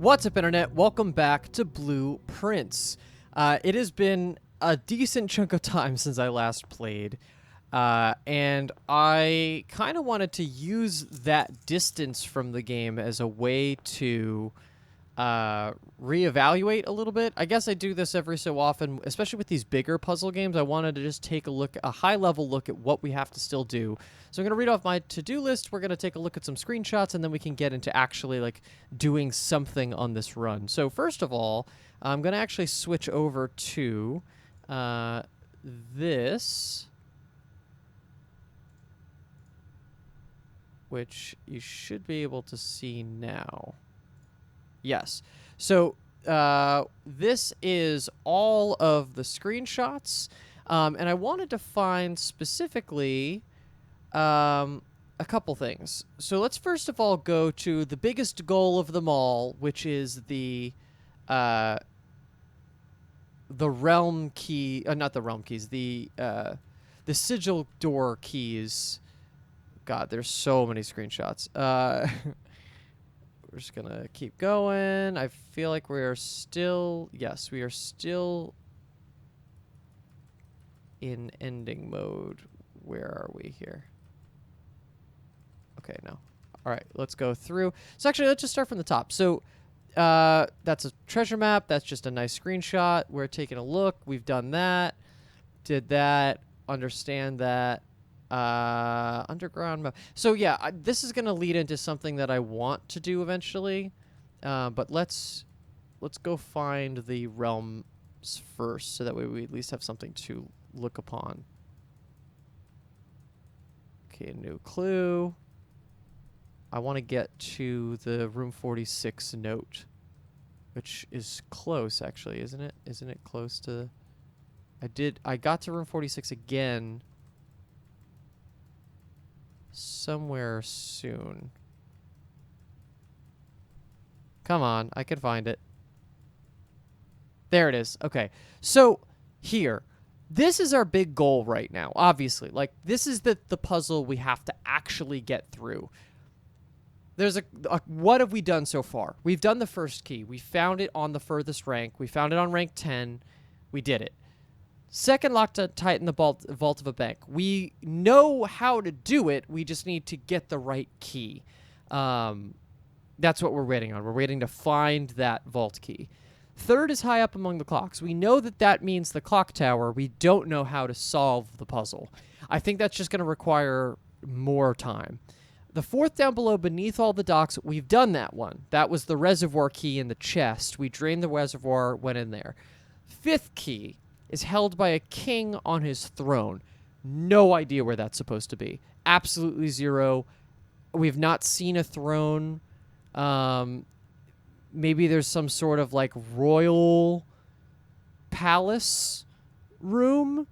What's up, Internet? Welcome back to Blueprints. It has been a decent chunk of time since I last played, and I kind of wanted to use that distance from the game as a way to reevaluate a little bit. I guess I do this every so often, especially with these bigger puzzle games. I wanted to just take a high-level look at what we have to still do. So I'm going to read off my to-do list. We're going to take a look at some screenshots, and then we can get into actually doing something on this run. So first of all, I'm going to actually switch over to this, which you should be able to see now. Yes. So this is all of the screenshots, and I wanted to find specifically a couple things. So let's first of all go to the biggest goal of them all, which is the realm key, not the realm keys, the sigil door keys. God, there's so many screenshots. We're just gonna keep going. I feel like we are still, yes, we are still in ending mode. Where are we here? Okay, no. All right, let's go through. So actually, let's just start from the top. So that's a treasure map. That's just a nice screenshot. We're taking a look. We've done that. Did that. Understand that. Underground map. So yeah, this is going to lead into something that I want to do eventually. But let's go find the realms first, so that way we at least have something to look upon. Okay, new clue. I want to get to the room 46 note, which is close actually, isn't it? Isn't it close to... I got to room 46 again somewhere soon. Come on, I can find it. There it is. Okay. So here, this is our big goal right now, obviously. Like, this is the puzzle we have to actually get through. There's what have we done so far? We've done the first key. We found it on the furthest rank. We found it on rank 10. We did it. Second lock to tighten the vault of a bank. We know how to do it. We just need to get the right key. That's what we're waiting on. We're waiting to find that vault key. Third is high up among the clocks. We know that that means the clock tower. We don't know how to solve the puzzle. I think that's just going to require more time. The fourth down below beneath all the docks, we've done that one. That was the reservoir key in the chest. We drained the reservoir, went in there. Fifth key is held by a king on his throne. No idea where that's supposed to be. Absolutely zero. We've not seen a throne. Maybe there's some sort of like royal palace room.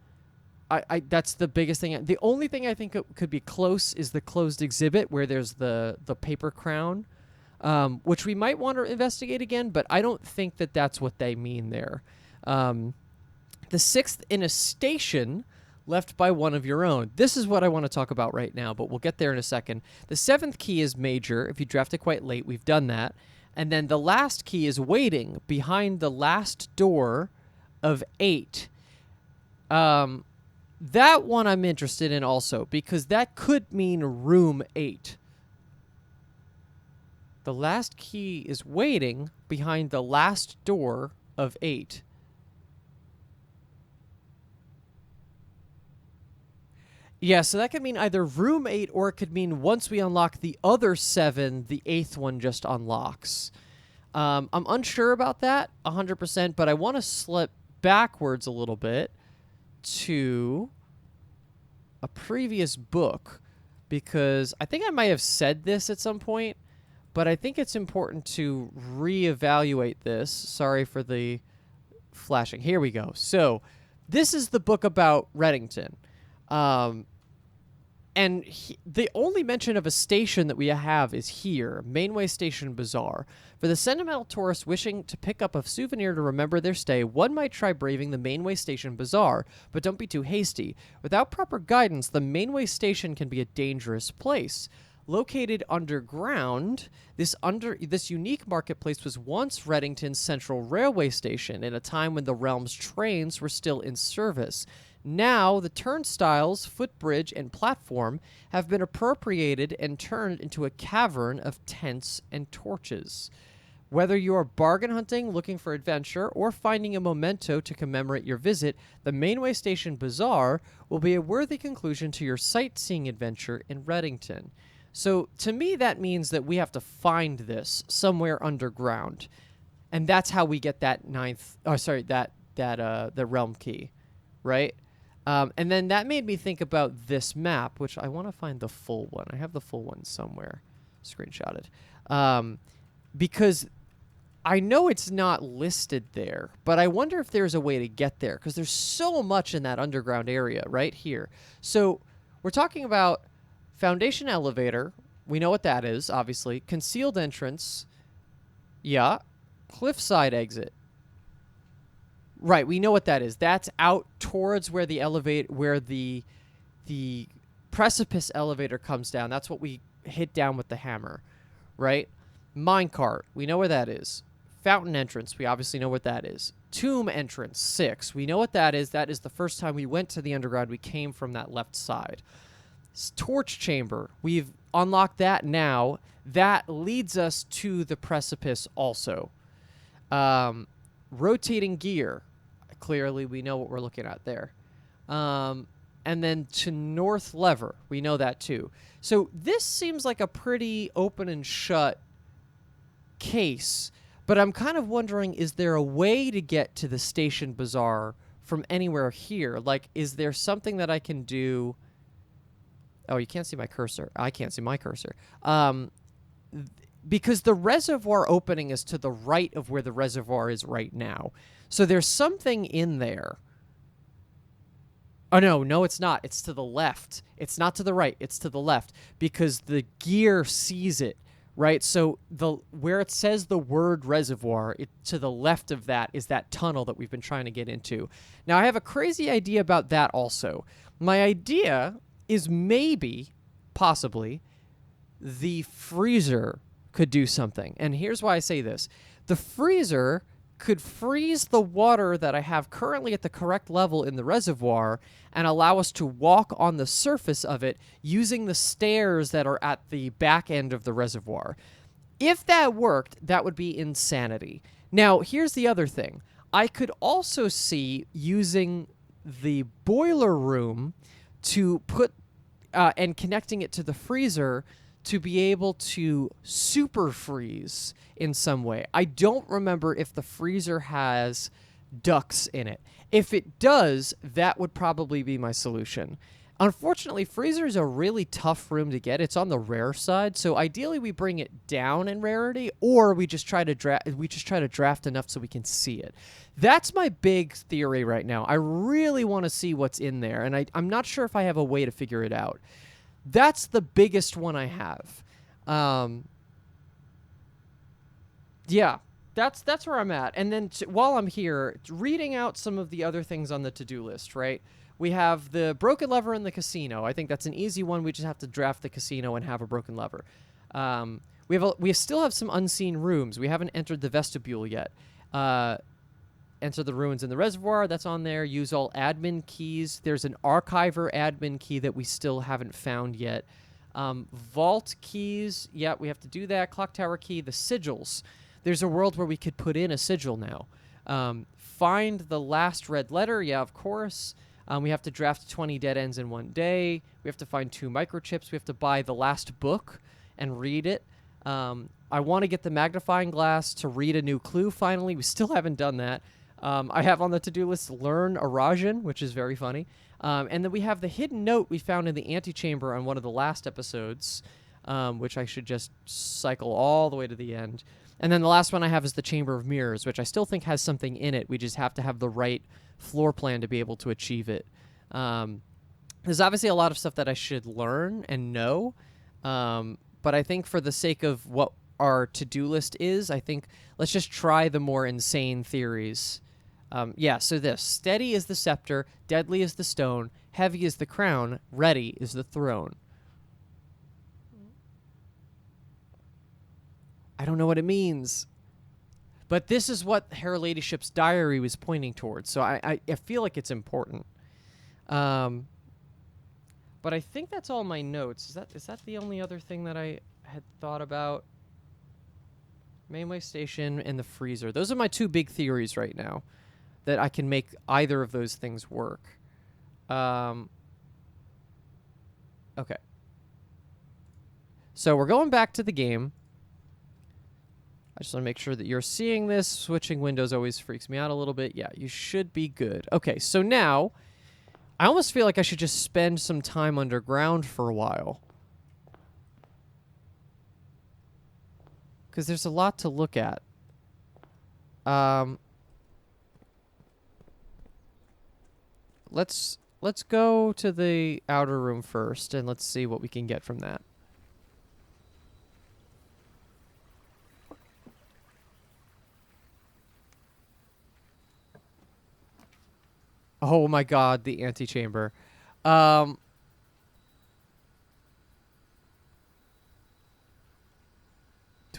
That's the biggest thing. The only thing I think it could be close is the closed exhibit where there's the paper crown, which we might want to investigate again, but I don't think that that's what they mean there. The sixth in a station left by one of your own. This is what I want to talk about right now, but we'll get there in a second. The seventh key is major. If you draft it quite late, we've done that. And then the last key is waiting behind the last door of 8. That one I'm interested in also, because that could mean room 8. The last key is waiting behind the last door of 8. Yeah, so that could mean either room 8, or it could mean once we unlock the other 7, the 8th one just unlocks. I'm unsure about that 100%, but I want to slip backwards a little bit to a previous book, because I think I might have said this at some point, but I think it's important to reevaluate this. Sorry for the flashing. Here we go. So this is the book about Readington. And the only mention of a station that we have is here, Mainway Station Bazaar. For the sentimental tourist wishing to pick up a souvenir to remember their stay, one might try braving the Mainway Station Bazaar, but don't be too hasty. Without proper guidance, the Mainway Station can be a dangerous place. Located underground, this unique marketplace was once Readington's central railway station in a time when the realm's trains were still in service. Now, the turnstiles, footbridge, and platform have been appropriated and turned into a cavern of tents and torches. Whether you are bargain hunting, looking for adventure, or finding a memento to commemorate your visit, the Mainway Station Bazaar will be a worthy conclusion to your sightseeing adventure in Readington. So, to me, that means that we have to find this somewhere underground, and that's how we get that the realm key, right? And then that made me think about this map, which I want to find the full one. I have the full one somewhere, screenshotted, because I know it's not listed there, but I wonder if there's a way to get there, because there's so much in that underground area right here. So we're talking about Foundation elevator. We know what that is, obviously. Concealed entrance. Yeah. Cliffside exit. Right, we know what that is. That's out towards where the precipice elevator comes down. That's what we hit down with the hammer, right? Minecart. We know where that is. Fountain entrance. We obviously know what that is. Tomb entrance 6. We know what that is. That is the first time we went to the underground. We came from that left side. Torch chamber. We've unlocked that now. That leads us to the precipice also. Rotating gear. Clearly, we know what we're looking at there. And then to north lever. We know that too. So this seems like a pretty open and shut case. But I'm kind of wondering, is there a way to get to the station bazaar from anywhere here? Like, is there something that I can do? Oh, you can't see my cursor. I can't see my cursor. Because the reservoir opening is to the right of where the reservoir is right now. So there's something in there. Oh, no, it's not. It's to the left. It's not to the right. It's to the left because the gear sees it, right? So where it says the word reservoir, to the left of that is that tunnel that we've been trying to get into. Now, I have a crazy idea about that also. My idea is maybe, possibly, the freezer could do something. And here's why I say this. The freezer could freeze the water that I have currently at the correct level in the reservoir and allow us to walk on the surface of it using the stairs that are at the back end of the reservoir. If that worked, that would be insanity. Now, here's the other thing. I could also see using the boiler room to put and connecting it to the freezer to be able to super freeze in some way. I don't remember if the freezer has ducts in it. If it does, that would probably be my solution. Unfortunately, freezer is a really tough room to get. It's on the rare side, so ideally we bring it down in rarity, or we just try to draft enough so we can see it. That's my big theory right now. I really want to see what's in there, and I'm not sure if I have a way to figure it out. That's the biggest one I have. Yeah, that's where I'm at. And then while I'm here, reading out some of the other things on the to-do list, right? We have the broken lever in the casino. I think that's an easy one. We just have to draft the casino and have a broken lever. We still have some unseen rooms. We haven't entered the vestibule yet. Enter the ruins in the reservoir. That's on there. Use all admin keys. There's an archiver admin key that we still haven't found yet. Vault keys. Yeah, we have to do that. Clock tower key. The sigils. There's a world where we could put in a sigil now. Find the last red letter. Yeah, of course. We have to draft 20 dead ends in one day. We have to find 2 microchips. We have to buy the last book and read it. I want to get the magnifying glass to read a new clue finally. We still haven't done that. I have on the to-do list learn Arajan, which is very funny. And then we have the hidden note we found in the antechamber on one of the last episodes, which I should just cycle all the way to the end. And then the last one I have is the Chamber of Mirrors, which I still think has something in it. We just have to have the right floor plan to be able to achieve it. There's obviously a lot of stuff that I should learn and know, but I think for the sake of what our to-do list is, I think let's just try the more insane theories. So this. Steady is the scepter, deadly is the stone, heavy is the crown, ready is the throne. I don't know what it means. But this is what Her Ladyship's diary was pointing towards, so I feel like it's important. But I think that's all my notes. Is that the only other thing that I had thought about? Mainway station and the freezer. Those are my two big theories right now, that I can make either of those things work. Okay. So we're going back to the game. I just want to make sure that you're seeing this. Switching windows always freaks me out a little bit. Yeah, you should be good. Okay, so now I almost feel like I should just spend some time underground for a while, because there's a lot to look at. Let's go to the outer room first, and let's see what we can get from that. Oh my god, the antechamber. Do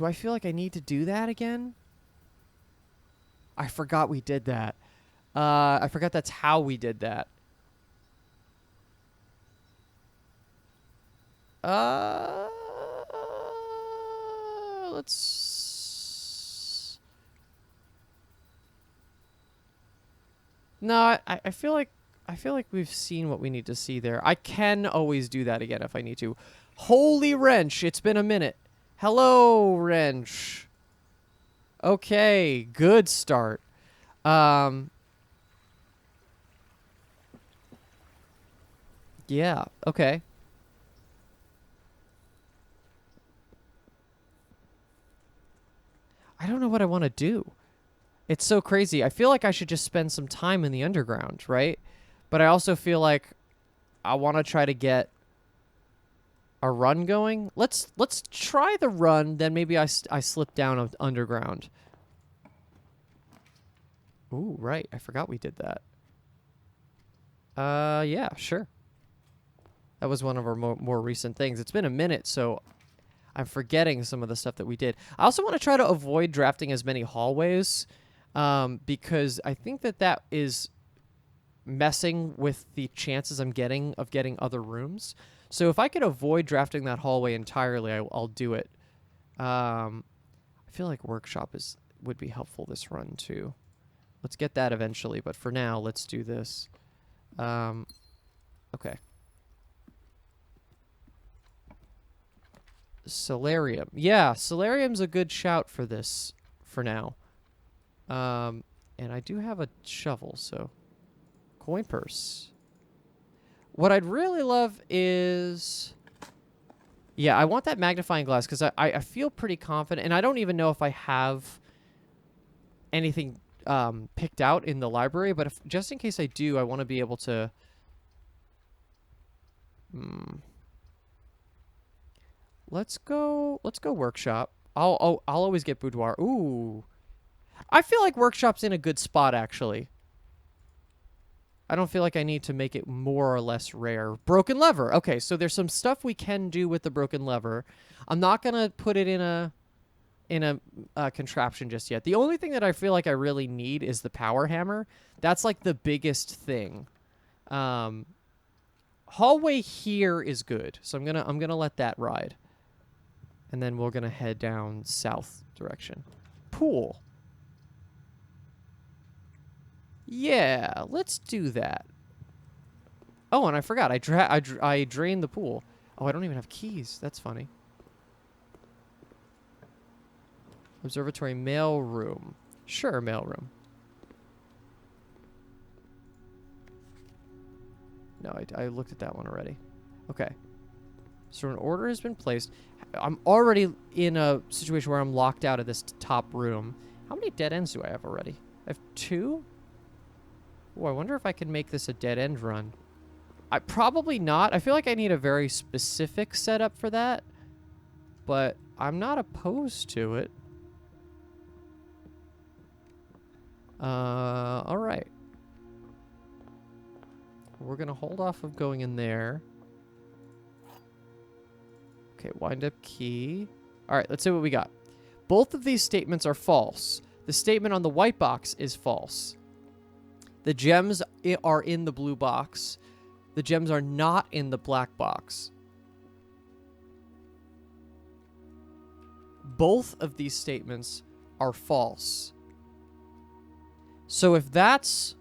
I feel like I need to do that again? I forgot we did that. I forgot that's how we did that. Let's... No, I feel like we've seen what we need to see there. I can always do that again if I need to. Holy wrench, it's been a minute. Hello, wrench. Okay, good start. Yeah, okay. I don't know what I want to do. It's so crazy. I feel like I should just spend some time in the underground, right? But I also feel like I want to try to get a run going. Let's try the run, then maybe I slip down underground. Ooh, right. I forgot we did that. Yeah, sure. That was one of our more recent things. It's been a minute, so I'm forgetting some of the stuff that we did. I also want to try to avoid drafting as many hallways, because I think that is messing with the chances I'm getting of getting other rooms. So if I could avoid drafting that hallway entirely, I'll do it. I feel like workshop would be helpful this run too. Let's get that eventually, but for now, let's do this. Okay. Solarium. Yeah, Solarium's a good shout for this for now. And I do have a shovel, so... Coin purse. What I'd really love is... Yeah, I want that magnifying glass, because I feel pretty confident, and I don't even know if I have anything picked out in the library, but just in case I do, I want to be able to... Let's go workshop. I'll always get boudoir. Ooh. I feel like workshop's in a good spot, actually. I don't feel like I need to make it more or less rare. Broken lever. Okay, so there's some stuff we can do with the broken lever. I'm not going to put it in a contraption just yet. The only thing that I feel like I really need is the power hammer. That's like the biggest thing. Hallway here is good, so I'm gonna let that ride. And then we're gonna head down south direction. Pool. Yeah, let's do that. Oh, and I forgot. I drained the pool. Oh, I don't even have keys. That's funny. Observatory mail room. Sure, mail room. No, I looked at that one already. Okay. So an order has been placed. I'm already in a situation where I'm locked out of this top room. How many dead ends do I have already? I have 2? Oh, I wonder if I can make this a dead end run. Probably not. I feel like I need a very specific setup for that. But I'm not opposed to it. Alright. We're going to hold off of going in there. Okay, wind up key. Alright, let's see what we got. Both of these statements are false. The statement on the white box is false. The gems are in the blue box. The gems are not in the black box. Both of these statements are false. So if this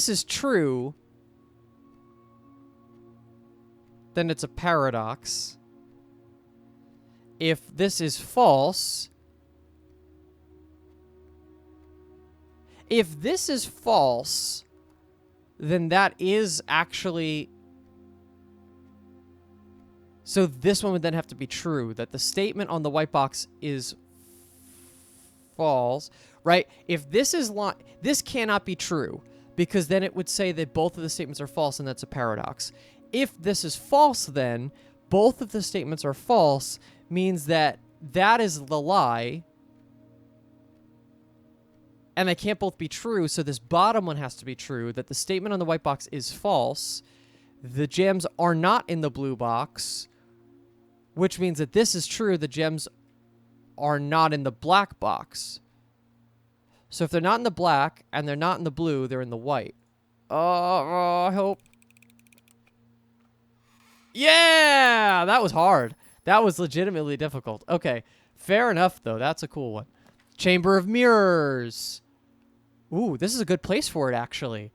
is true, then it's a paradox. If this is false, then that is actually... So this one would then have to be true, that the statement on the white box is false, right? If this is... This cannot be true, because then it would say that both of the statements are false, and that's a paradox. If this is false, then both of the statements are false, means that that is the lie, and they can't both be true, so this bottom one has to be true, that the statement on the white box is false, the gems are not in the blue box, which means that this is true, the gems are not in the black box. So if they're not in the black, and they're not in the blue, they're in the white. Oh, I hope. Yeah! That was hard. That was legitimately difficult. Okay. Fair enough, though. That's a cool one. Chamber of Mirrors. Ooh, this is a good place for it, actually.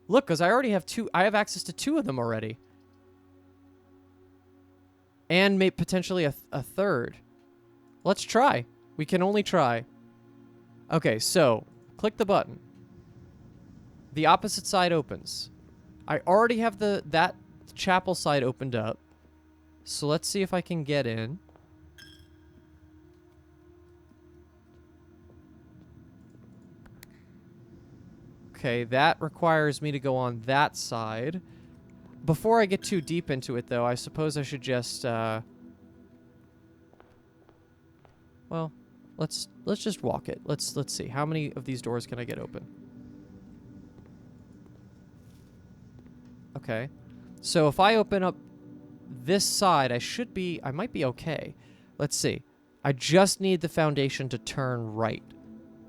Look, because I already have two. I have access to 2 of them already. And maybe potentially a third. Let's try. We can only try. Okay, so click the button. The opposite side opens. I already have that chapel side opened up. So let's see if I can get in. Okay, that requires me to go on that side. Before I get too deep into it, though, I suppose I should just, well, let's just walk it. Let's see. How many of these doors can I get open? Okay. So if I open up this side, I might be okay. Let's see. I just need the foundation to turn right.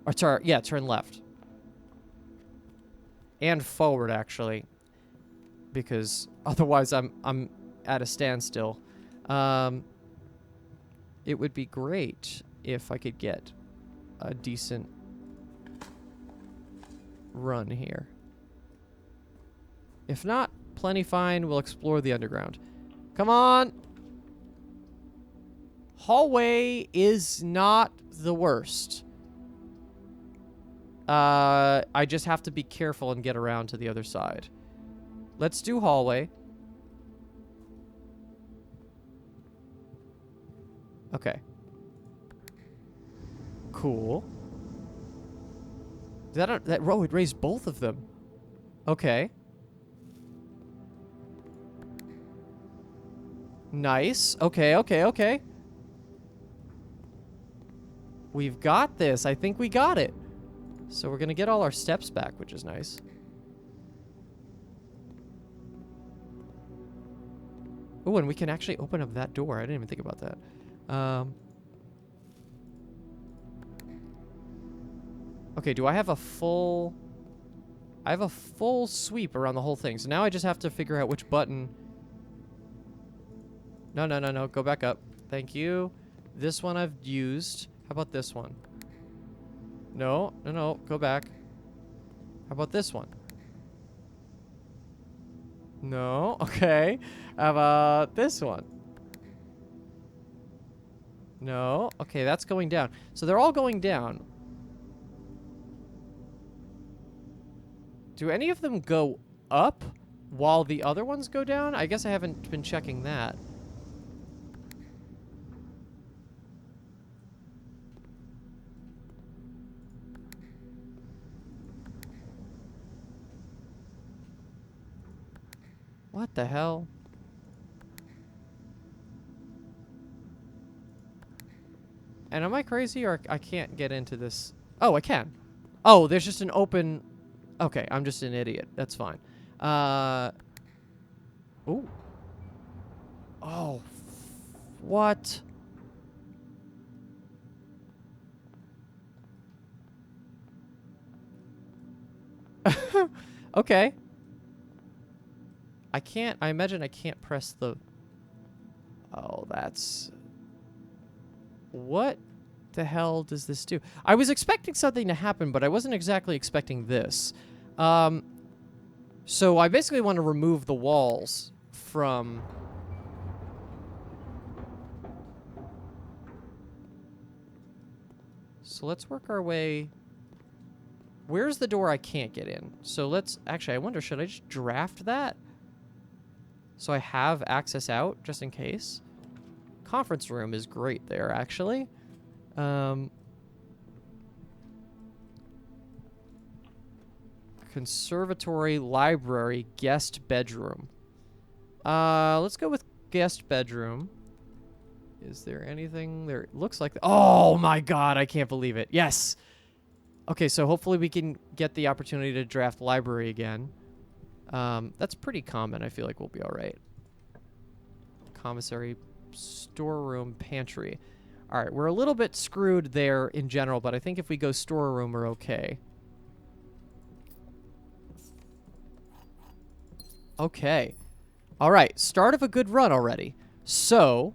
Or turn left. And forward, actually. Because otherwise I'm at a standstill. It would be great if I could get a decent run here. If not, plenty fine. We'll explore the underground. Come on! Hallway is not the worst. I just have to be careful and get around to the other side. Let's do hallway. Okay. Cool. That row, it raised both of them. Okay. Nice. Okay. We've got this. I think we got it. So we're gonna get all our steps back, which is nice. Oh, and we can actually open up that door. I didn't even think about that. Okay, do I have a full... I have a full sweep around the whole thing. So now I just have to figure out which button... No. Go back up. Thank you. This one I've used. How about this one? No. Go back. How about this one? No. Okay. How about this one? No. Okay, that's going down. So they're all going down. Do any of them go up while the other ones go down? I guess I haven't been checking that. What the hell? And am I crazy or I can't get into this? Oh, I can. Oh, there's just an open... Okay, I'm just an idiot. That's fine. Ooh. Oh. What? Okay. I imagine I can't press the... Oh, that's... What the hell does this do? I was expecting something to happen, but I wasn't exactly expecting this. So I basically want to remove the walls from... So let's work our way... Where's the door I can't get in? So let's... Actually, I wonder, should I just draft that? So I have access out, just in case. Conference room is great there, actually. Conservatory, library, guest bedroom. Let's go with guest bedroom. Is there anything there? It looks like... Oh my god, I can't believe it. Yes! Okay, so hopefully we can get the opportunity to draft library again. That's pretty common. I feel like we'll be all right. Commissary, storeroom, pantry. All right, we're a little bit screwed there in general, but I think if we go storeroom, we're okay. Okay. All right, start of a good run already. So...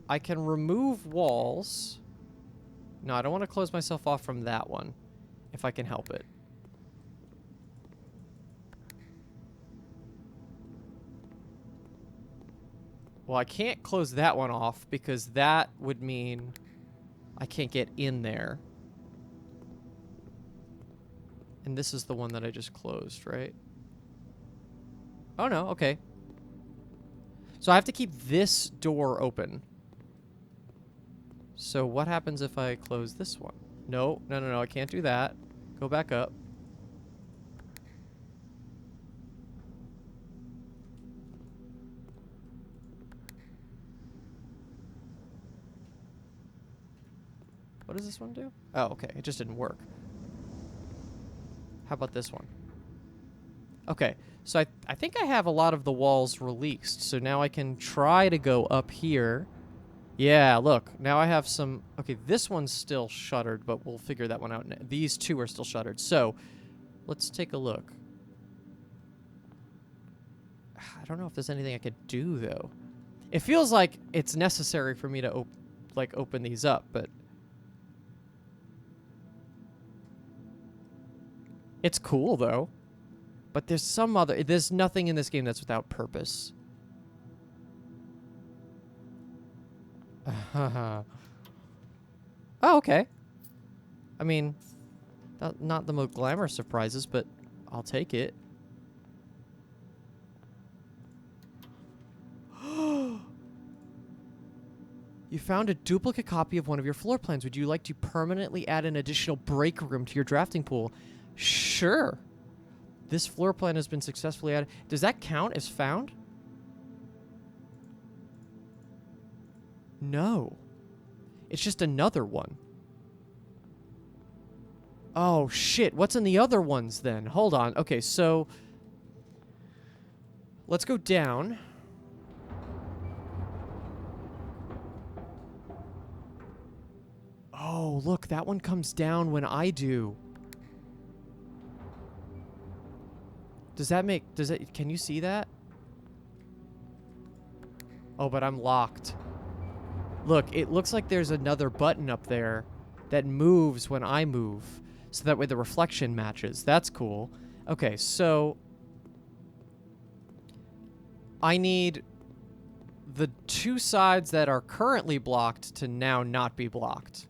I can remove walls. No, I don't want to close myself off from that one, if I can help it. Well, I can't close that one off because that would mean I can't get in there. And this is the one that I just closed, right? Oh, no, okay. So I have to keep this door open. So what happens if I close this one? No, no, no, no, I can't do that. Go back up. What does this one do? Oh, okay, it just didn't work. How about this one? Okay, so I think I have a lot of the walls released, so now I can try to go up here. Yeah, look, now I have some... Okay, this one's still shuttered, but we'll figure that one out. These two are still shuttered, so let's take a look. I don't know if there's anything I could do, though. It feels like it's necessary for me to, open these up, but... It's cool, though. But there's some other... There's nothing in this game that's without purpose. Oh, okay. I mean, not the most glamorous surprises, but I'll take it. You found a duplicate copy of one of your floor plans. Would you like to permanently add an additional break room to your drafting pool? Sure. This floor plan has been successfully added. Does that count as found? No. It's just another one. Oh, shit. What's in the other ones, then? Hold on. Okay, so... Let's go down. Oh, look. That one comes down when I do. Does that make... Can you see that? Oh, but I'm locked. Look, it looks like there's another button up there that moves when I move. So that way the reflection matches. That's cool. Okay, so... I need the two sides that are currently blocked to now not be blocked.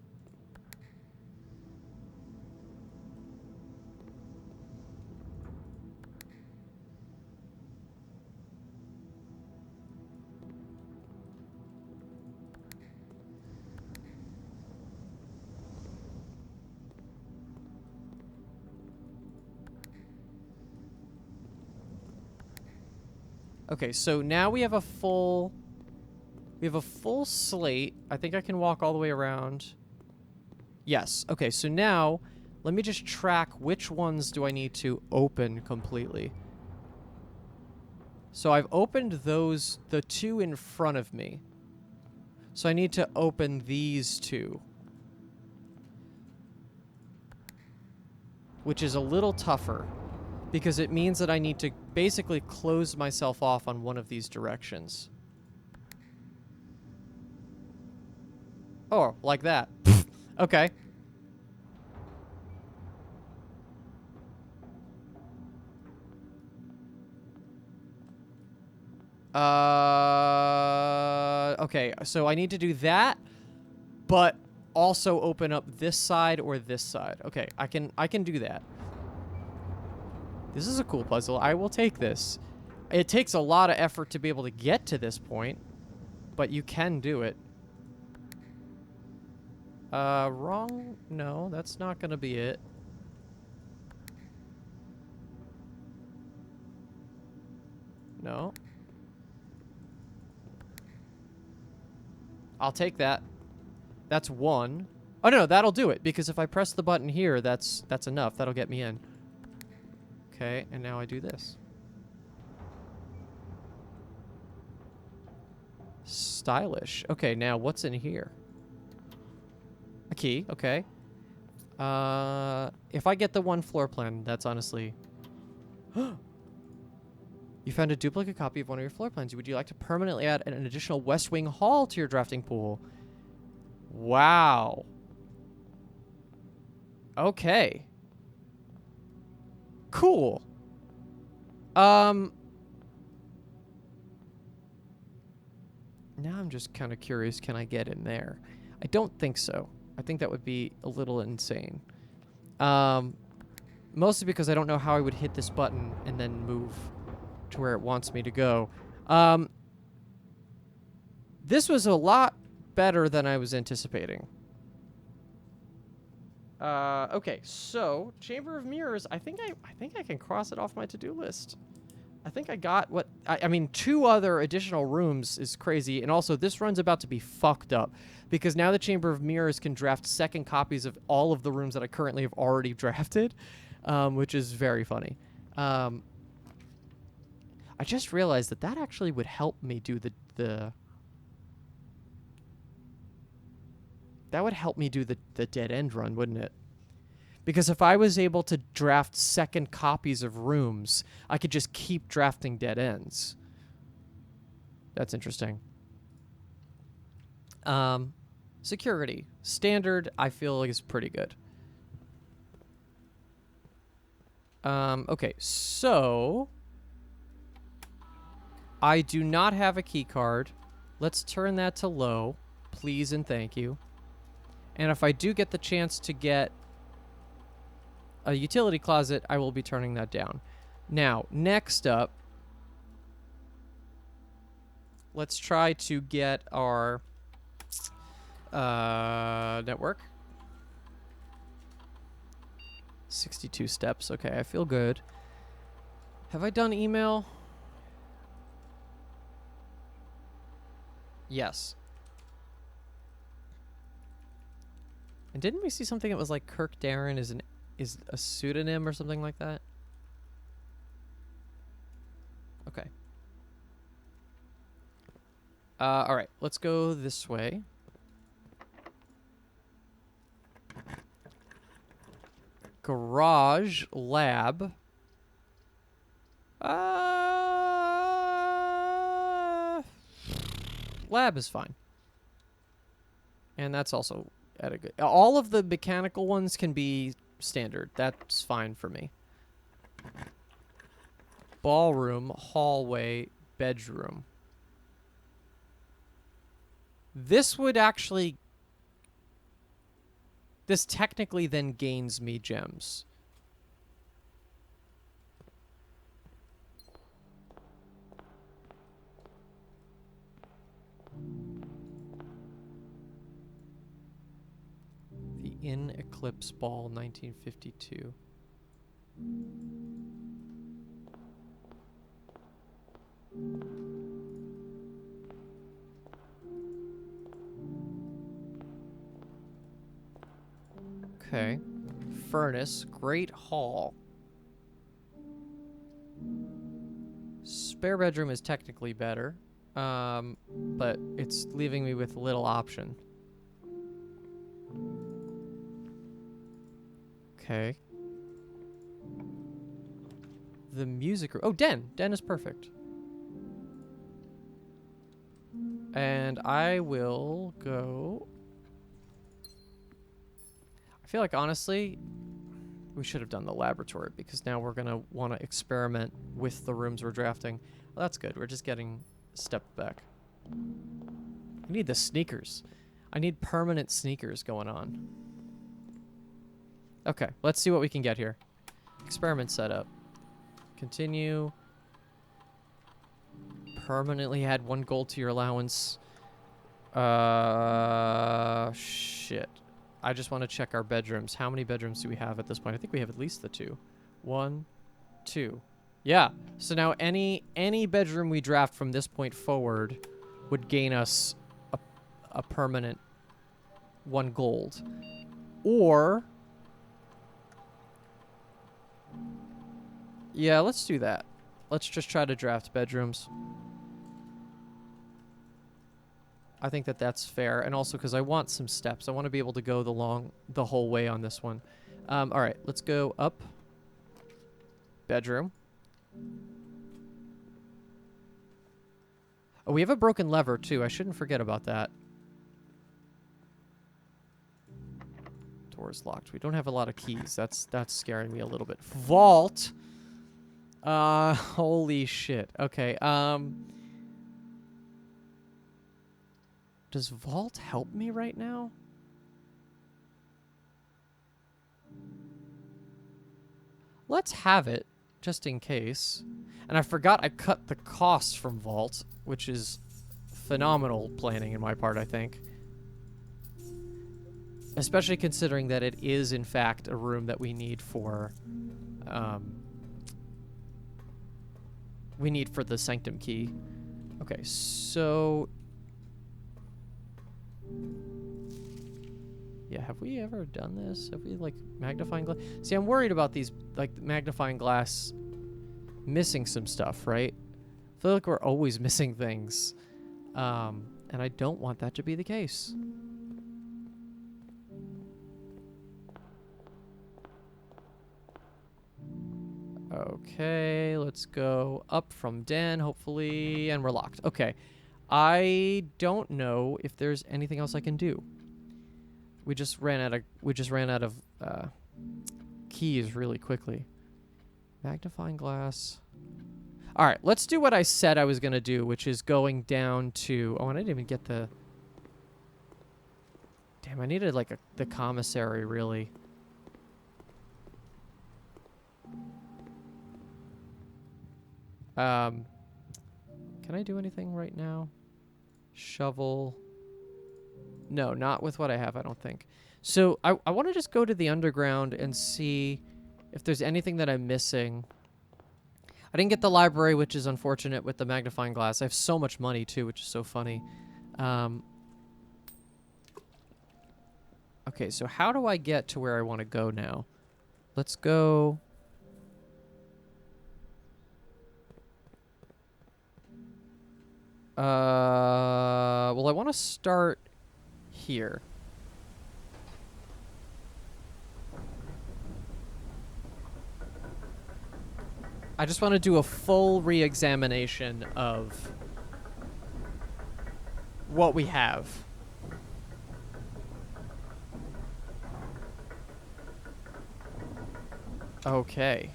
Okay, so now we have a full slate. I think I can walk all the way around. Yes. Okay, so now let me just track which ones do I need to open completely. So I've opened those, the two in front of me. So I need to open these two. which is a little tougher because it means that I need to basically close myself off on one of these directions. Oh, like that. Okay. Okay, so I need to do that, but also open up this side or this side. Okay, I can do that. This is a cool puzzle. I will take this. It takes a lot of effort to be able to get to this point, but you can do it. Wrong? No, that's not gonna be it. No. I'll take that. That's one. Oh, no, that'll do it, because if I press the button here, that's enough. That'll get me in. Okay, and now I do this. Stylish. Okay, now what's in here? A key, okay. If I get the one floor plan, that's honestly... You found a duplicate copy of one of your floor plans. Would you like to permanently add an additional West Wing hall to your drafting pool? Wow. Okay. Cool. Now I'm just kind of curious, can I get in there? I don't think so. I think that would be a little insane. Mostly because I don't know how I would hit this button and then move to where it wants me to go. This was a lot better than I was anticipating. Okay, so Chamber of Mirrors, I think I can cross it off my to-do list. I think I got what... I mean, 2 other additional rooms is crazy, and also this run's about to be fucked up, because now the Chamber of Mirrors can draft second copies of all of the rooms that I currently have already drafted, which is very funny. I just realized that that actually would help me do the that would help me do the dead end run, wouldn't it? Because if I was able to draft second copies of rooms, I could just keep drafting dead ends. That's interesting. Security. Standard, I feel like is pretty good. Okay, so... I do not have a key card. Let's turn that to low. Please and thank you. And if I do get the chance to get a utility closet, I will be turning that down. Now, next up, let's try to get our network. 62 steps. Okay, I feel good. Have I done email? Yes. And didn't we see something that was like Kirk Darren is a pseudonym or something like that? Okay. All right, let's go this way. Garage lab. Lab is fine. And that's also at a good... All of the mechanical ones can be standard. That's fine for me. Ballroom, hallway, bedroom. This would actually... This technically then gains me gems. The In Eclipse Ball, 1952. Okay. Furnace, Great Hall. Spare bedroom is technically better, but it's leaving me with little option. Okay. the music room. Oh, Den. Den is perfect. And I will go... I feel like, honestly, we should have done the laboratory because now we're going to want to experiment with the rooms we're drafting. Well, that's good. We're just getting a step back. I need the sneakers. I need permanent sneakers going on. Okay, let's see what we can get here. Experiment setup. Continue. Permanently add 1 gold to your allowance. Shit. I just want to check our bedrooms. How many bedrooms do we have at this point? I think we have at least the 2. 1, 2. Yeah. So now any bedroom we draft from this point forward would gain us a permanent 1 gold. Or... yeah, let's do that. Let's just try to draft bedrooms. I think that that's fair, and also because I want some steps. I want to be able to go the whole way on this one. All right, let's go up. Bedroom. Oh, we have a broken lever too. I shouldn't forget about that. Door is locked. We don't have a lot of keys. That's scaring me a little bit. Vault. Holy shit. Okay. Does Vault help me right now? Let's have it, just in case. And I forgot I cut the cost from Vault, which is phenomenal planning in my part, I think. Especially considering that it is, in fact, a room that we need for... we need for the Sanctum key. Okay, so... yeah, have we ever done this? Have we, like, magnifying glass? See, I'm worried about these, like, magnifying glass missing some stuff, right? I feel like we're always missing things. And I don't want that to be the case. Okay, let's go up from Den, hopefully, and we're locked. Okay. I don't know if there's anything else I can do. We just ran out of keys really quickly. Magnifying glass. All right, let's do what I said I was going to do, which is going down to... oh, and I didn't even get the... damn, I needed, like, the commissary, really. Can I do anything right now? Shovel. No, not with what I have, I don't think. So I want to just go to the underground and see if there's anything that I'm missing. I didn't get the library, which is unfortunate with the magnifying glass. I have so much money, too, which is so funny. Okay, so how do I get to where I want to go now? Let's go... well, I want to start here. I just want to do a full re-examination of what we have. Okay.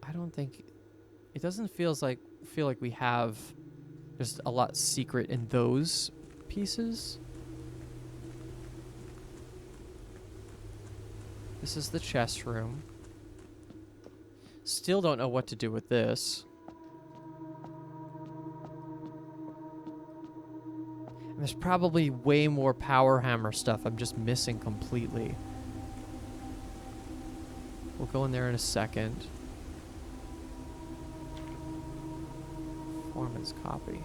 I don't think it doesn't feel like we have just a lot secret in those pieces. This is the chess room. Still don't know what to do with this. And there's probably way more power hammer stuff I'm just missing completely. We'll go in there in a second. Foreman's copy.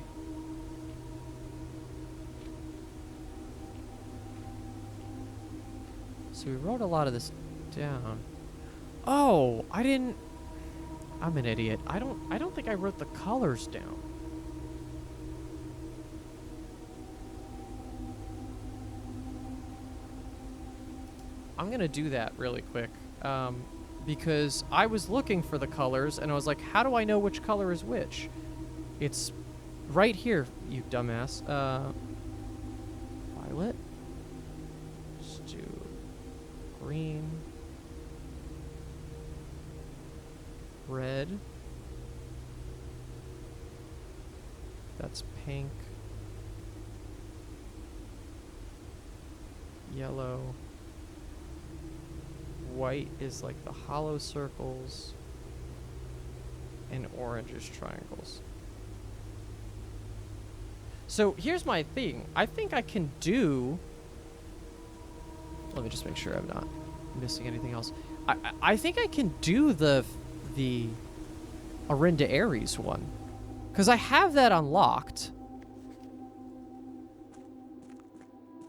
So we wrote a lot of this down. Oh, I didn't... I'm an idiot. I don't think I wrote the colors down. I'm going to do that really quick. Because I was looking for the colors, and I was like, how do I know which color is which? It's right here, you dumbass. Violet. Let's do green. Red. That's pink. Yellow. White is like the hollow circles. And orange is triangles. So here's my thing. I think I can do... Let me just make sure I'm not missing anything else. I think I can do the Arinda Ares one. Because I have that unlocked.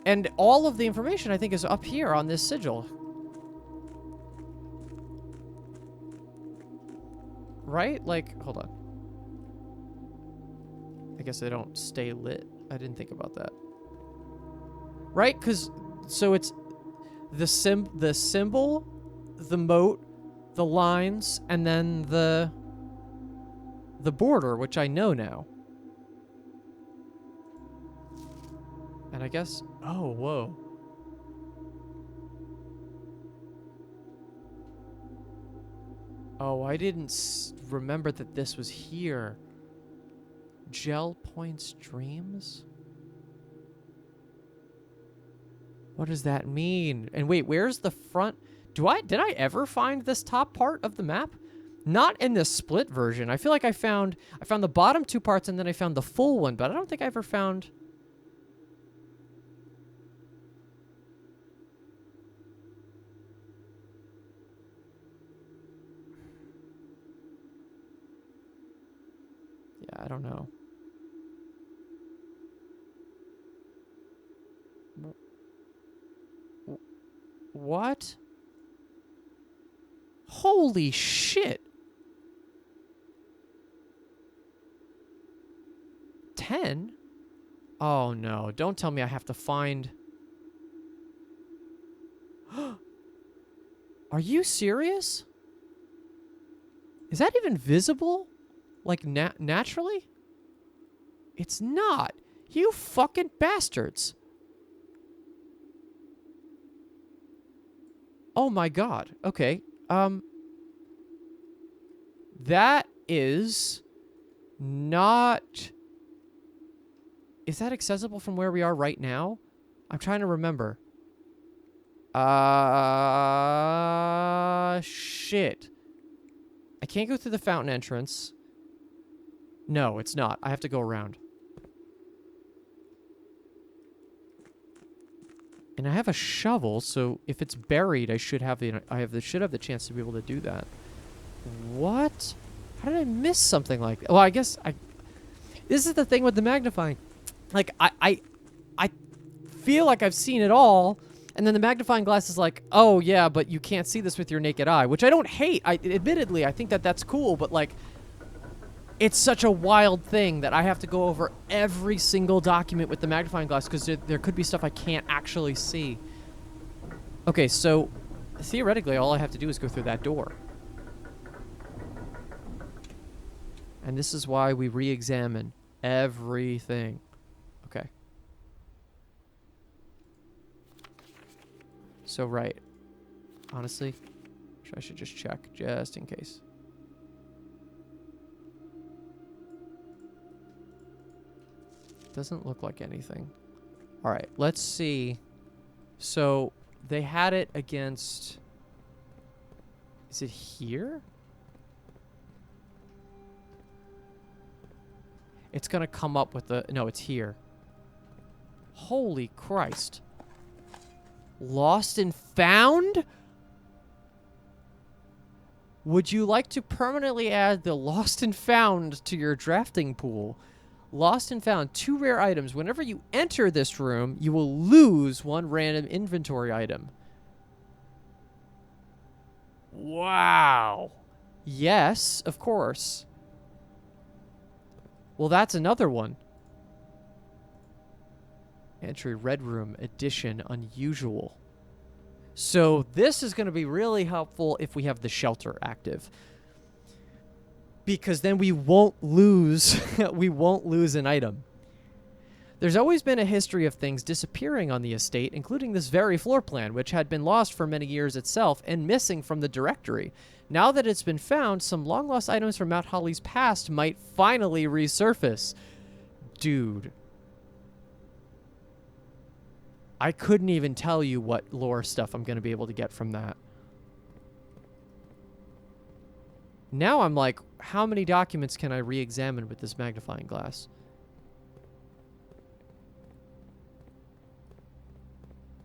And all of the information, I think, is up here on this sigil. Right? Like, hold on. I guess they don't stay lit. I didn't think about that. Right? Because, so it's the symbol, the moat, the lines, and then the border, which I know now. And I guess, oh, whoa. Oh, I didn't remember that this was here. Gel points dreams? What does that mean? And wait, where's the front? Did I ever find this top part of the map? Not in the split version. I feel like I found the bottom two parts and then I found the full one, but I don't think I ever found... Yeah, I don't know. What? Holy shit. 10? Oh no, don't tell me I have to find... Are you serious? Is that even visible? Like, naturally? It's not. You fucking bastards. Oh my god. Okay. That is not... Is that accessible from where we are right now? I'm trying to remember. Shit. I can't go through the fountain entrance. No, it's not. I have to go around. And I have a shovel, so if it's buried, I should have the chance to be able to do that. What? How did I miss something like that? Well, I guess this is the thing with the magnifying. Like, I feel like I've seen it all, and then the magnifying glass is like, oh, yeah, but you can't see this with your naked eye, which I don't hate. Admittedly, I think that that's cool, but, like, it's such a wild thing that I have to go over every single document with the magnifying glass because there could be stuff I can't actually see. Okay, so theoretically, all I have to do is go through that door. And this is why we re-examine everything. Okay. So, right. Honestly, I should just check just in case. Doesn't look like anything. All right, let's see. So they had it against... Is it here? It's going to come up with the... No, it's here. Holy Christ. Lost and found? Would you like to permanently add the lost and found to your drafting pool? Lost and found, 2 rare items. Whenever you enter this room, you will lose 1 random inventory item. Wow. Yes, of course. Well, that's another one. Entry, Red Room, Edition, Unusual. So this is going to be really helpful if we have the shelter active. Because then we won't lose we won't lose an item. There's always been a history of things disappearing on the estate, including this very floor plan, which had been lost for many years itself and missing from the directory. Now that it's been found, some long-lost items from Mount Holly's past might finally resurface. Dude. I couldn't even tell you what lore stuff I'm going to be able to get from that. Now I'm like, how many documents can I re-examine with this magnifying glass?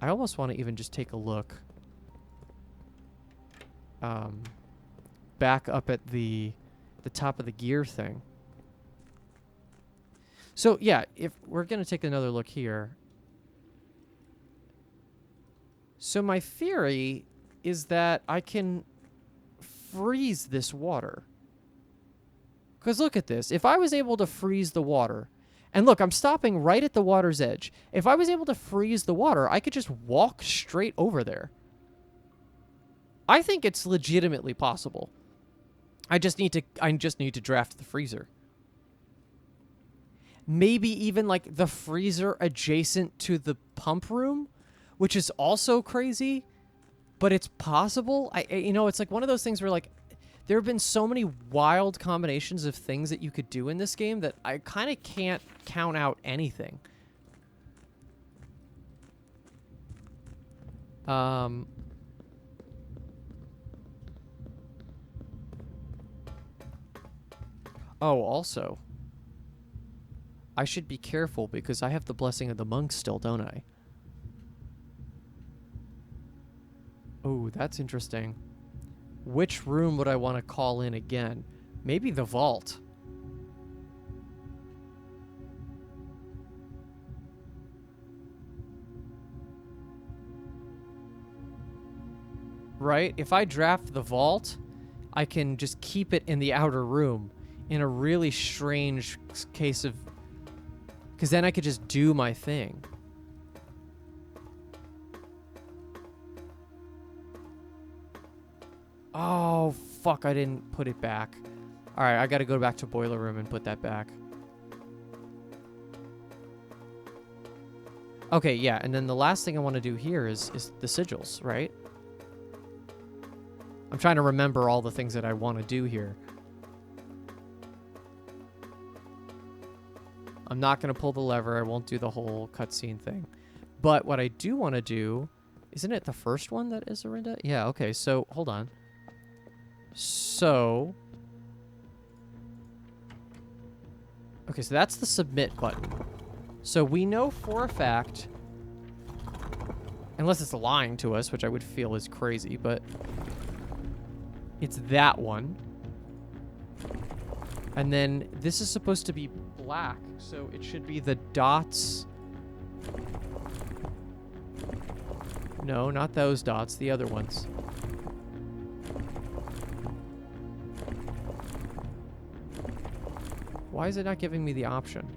I almost want to even just take a look back up at the top of the gear thing. So yeah, if we're going to take another look here. So my theory is that I can freeze this water. Because look at this. If I was able to freeze the water, and look, I'm stopping right at the water's edge. If I was able to freeze the water, I could just walk straight over there. I think it's legitimately possible. I just need to draft the freezer. Maybe even like the freezer adjacent to the pump room, which is also crazy, but it's possible. It's like one of those things where like there have been so many wild combinations of things that you could do in this game that I kind of can't count out anything. Oh, also, I should be careful because I have the blessing of the monks still, don't I? Oh, that's interesting. Which room would I want to call in again? Maybe the vault. Right? If I draft the vault, I can just keep it in the outer room in a really strange case of... Because then I could just do my thing. Oh, fuck, I didn't put it back. Alright, I gotta go back to boiler room and put that back. Okay, yeah, and then the last thing I want to do here is the sigils, right? I'm trying to remember all the things that I want to do here. I'm not going to pull the lever. I won't do the whole cutscene thing. But what I do want to do... Isn't it the first one that is Orinda? Yeah, okay, so hold on. So... Okay, so that's the submit button. So we know for a fact... Unless it's lying to us, which I would feel is crazy, but... It's that one. And then this is supposed to be black, so it should be the dots. No, not those dots, the other ones. Why is it not giving me the option?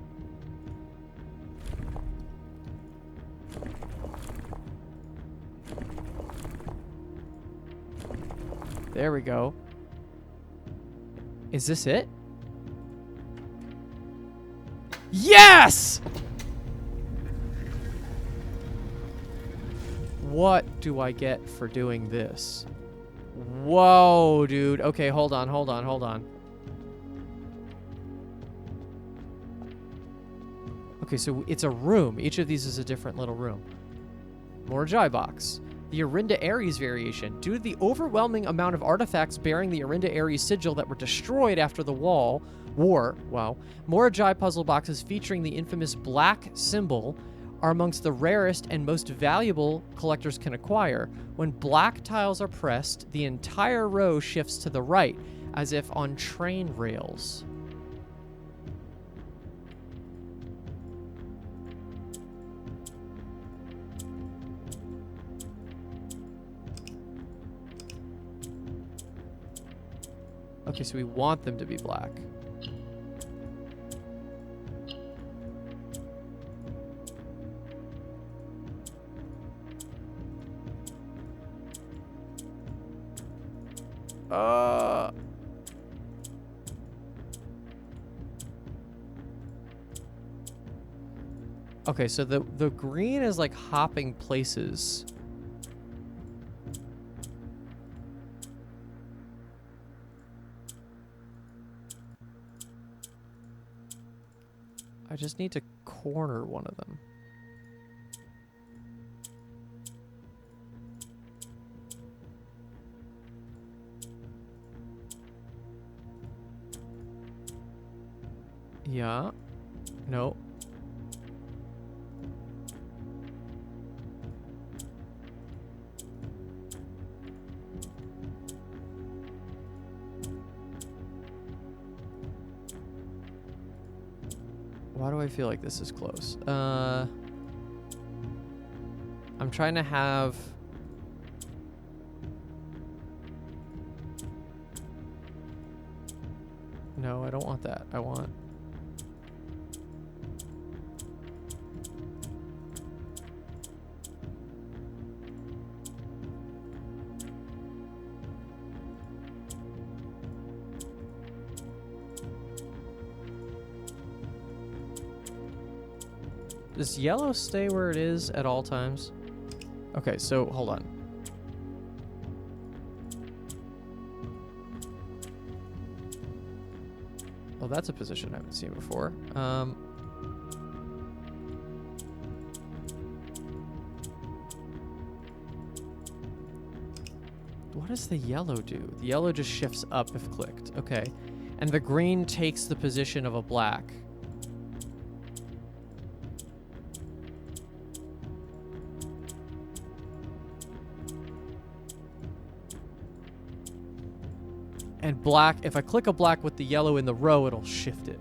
There we go. Is this it? Yes! What do I get for doing this? Whoa, dude. Okay, hold on. Okay, so it's a room. Each of these is a different little room. More Jai box. The Orinda Ares variation. Due to the overwhelming amount of artifacts bearing the Orinda Ares sigil that were destroyed after the war, more Jai puzzle boxes featuring the infamous black symbol are amongst the rarest and most valuable collectors can acquire. When black tiles are pressed, the entire row shifts to the right, as if on train rails. Okay, so we want them to be black. Okay, so the green is like hopping places. I just need to corner one of them. Yeah. No. Why do I feel like this is close? I'm trying to have... No, I don't want that. I want... Does yellow stay where it is at all times? Okay, so hold on. Well, that's a position I haven't seen before. What does the yellow do? The yellow just shifts up if clicked. Okay. And the green takes the position of a black. And black, if I click a black with the yellow in the row, it'll shift it.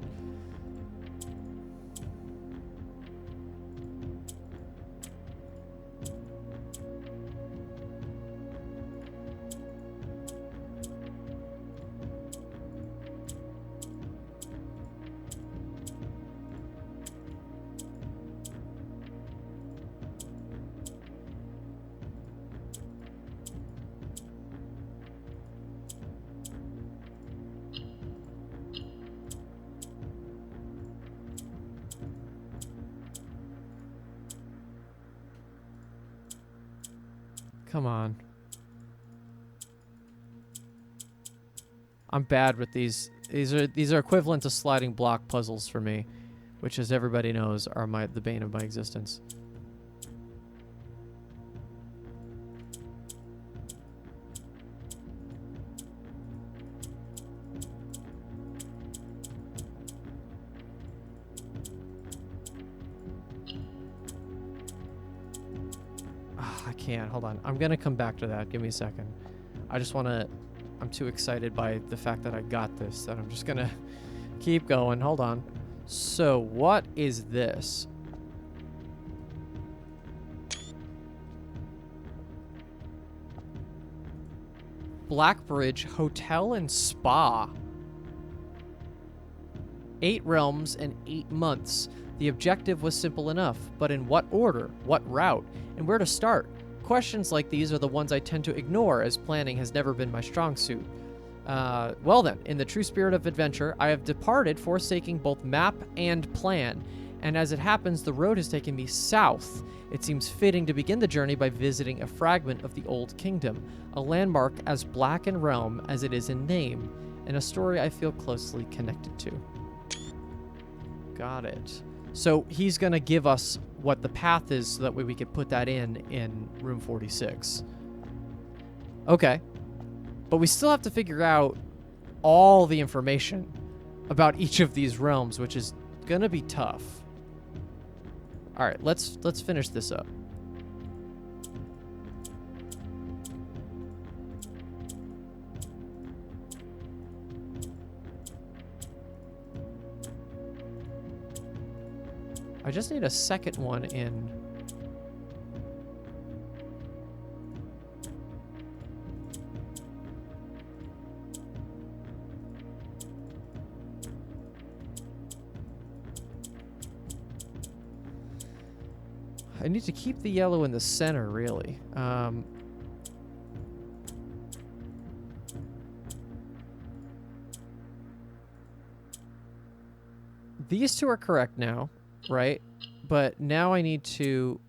Come on. I'm bad with these. These are equivalent to sliding block puzzles for me, which, as everybody knows, are the bane of my existence. I can't. Hold on. I'm gonna come back to that. Give me a second. I just want to... I'm too excited by the fact that I got this that I'm just gonna keep going. Hold on. So, what is this? Blackbridge Hotel and Spa. 8 realms and 8 months. The objective was simple enough, but in what order, what route, and where to start? Questions like these are the ones I tend to ignore, as planning has never been my strong suit. Well then, in the true spirit of adventure, I have departed, forsaking both map and plan, and as it happens, the road has taken me south. It seems fitting to begin the journey by visiting a fragment of the Old Kingdom, a landmark as black in realm as it is in name, and a story I feel closely connected to. Got it. So he's going to give us what the path is so that way we can put that in room 46. Okay. But we still have to figure out all the information about each of these realms, which is going to be tough. All right, let's finish this up. I just need a second one in. I need to keep the yellow in the center, really. These two are correct now, right? But now I need to...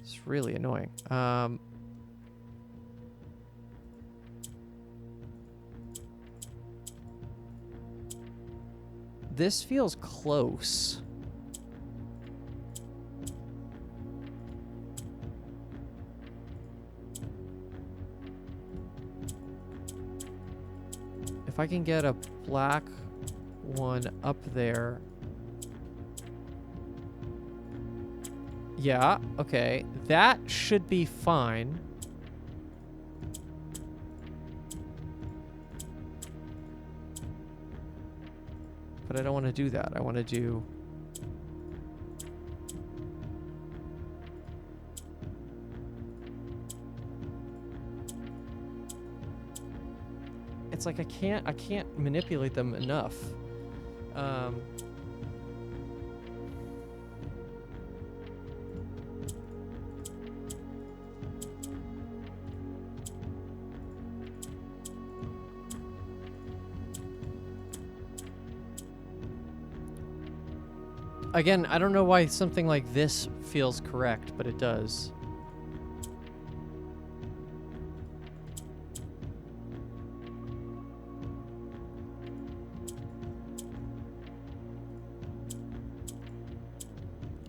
It's really annoying. This feels close. If I can get a black one up there. Yeah, okay. That should be fine. But I don't want to do that. I want to do... It's like I can't manipulate them enough. Again, I don't know why something like this feels correct, but it does.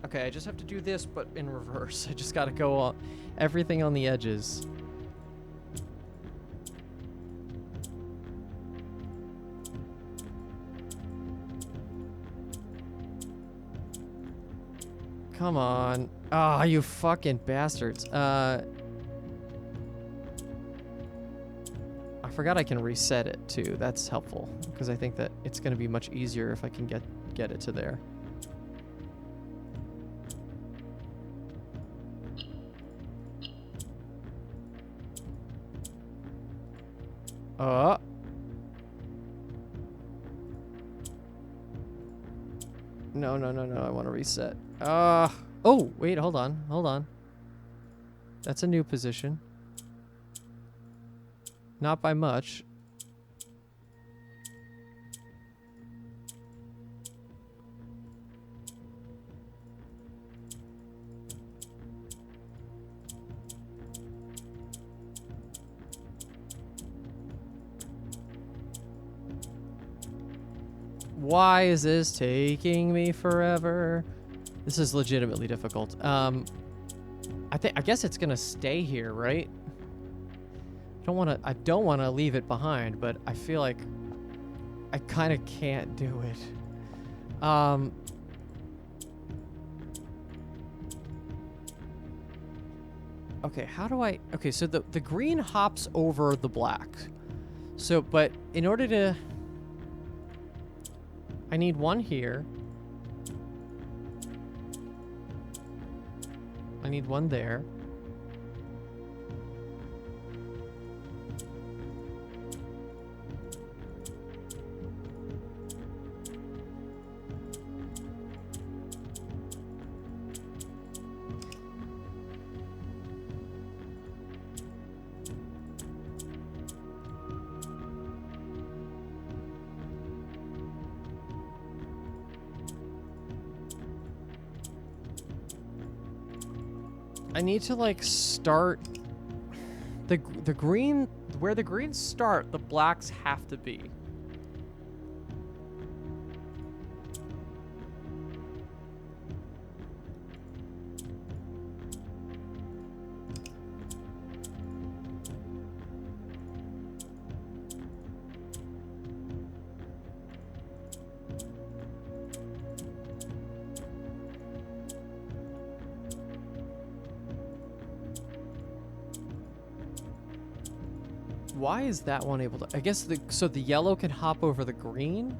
Okay, I just have to do this, but in reverse. I just gotta go on everything on the edges. Come on. Ah, you fucking bastards. I forgot I can reset it too. That's helpful because I think that it's going to be much easier if I can get it to there. No, no, no, no. I want to reset. Oh, wait, hold on. Hold on. That's a new position. Not by much. Why is this taking me forever? This is legitimately difficult. I guess it's gonna stay here, right? I don't wanna leave it behind, but I feel like I kinda can't do it. Okay, how do I... Okay, so the green hops over the black. So, but in order to... I need one here. I need one there. I need to like start the green, where the greens start, the blacks have to be. Why is that one able to... I guess so the yellow can hop over the green?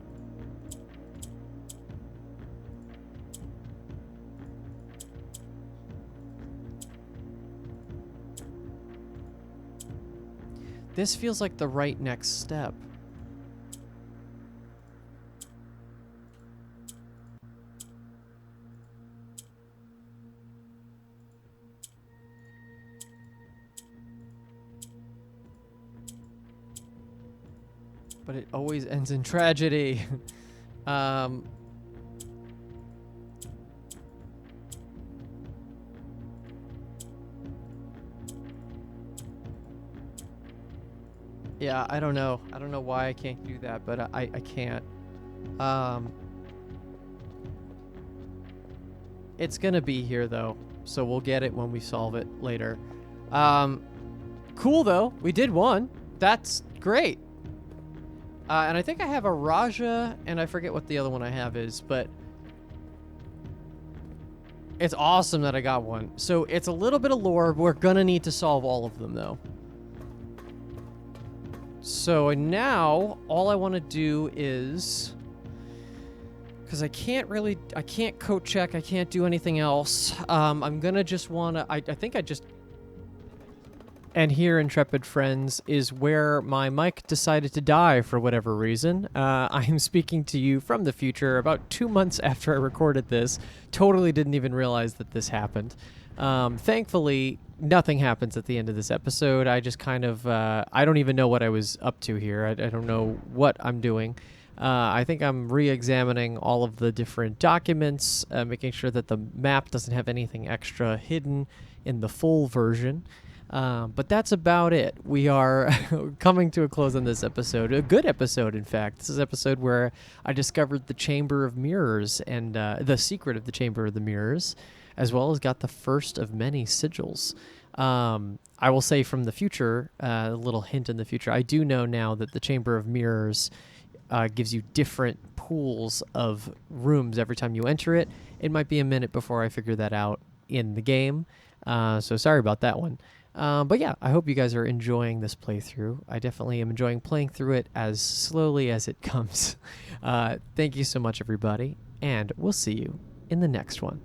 This feels like the right next step. but it always ends in tragedy. um, yeah, I don't know. I don't know why I can't do that, but I can't. Um, it's gonna be here though, so we'll get it when we solve it later. Cool though. We did one. That's great. And I think I have a Raja, and I forget what the other one I have is, but it's awesome that I got one. So it's a little bit of lore. We're gonna need to solve all of them though. So now all I want to do is, because I can't code check, I can't do anything else. I'm gonna just wanna, I think I just, and here, intrepid friends, is where my mic decided to die for whatever reason. I'm speaking to you from the future about 2 months after I recorded this. Totally didn't even realize that this happened. Thankfully, nothing happens at the end of this episode. I just kind of, I don't even know what I was up to here. I don't know what I'm doing. I think I'm re-examining all of the different documents, making sure that the map doesn't have anything extra hidden in the full version. But that's about it. We are coming to a close on this episode. A good episode, in fact. This is an episode where I discovered the Chamber of Mirrors and the secret of the Chamber of the Mirrors, as well as got the first of many sigils. I will say from the future, a little hint in the future, I do know now that the Chamber of Mirrors gives you different pools of rooms every time you enter it. It might be a minute before I figure that out in the game, so sorry about that one. But yeah, I hope you guys are enjoying this playthrough. I definitely am enjoying playing through it as slowly as it comes. Thank you so much, everybody, and we'll see you in the next one.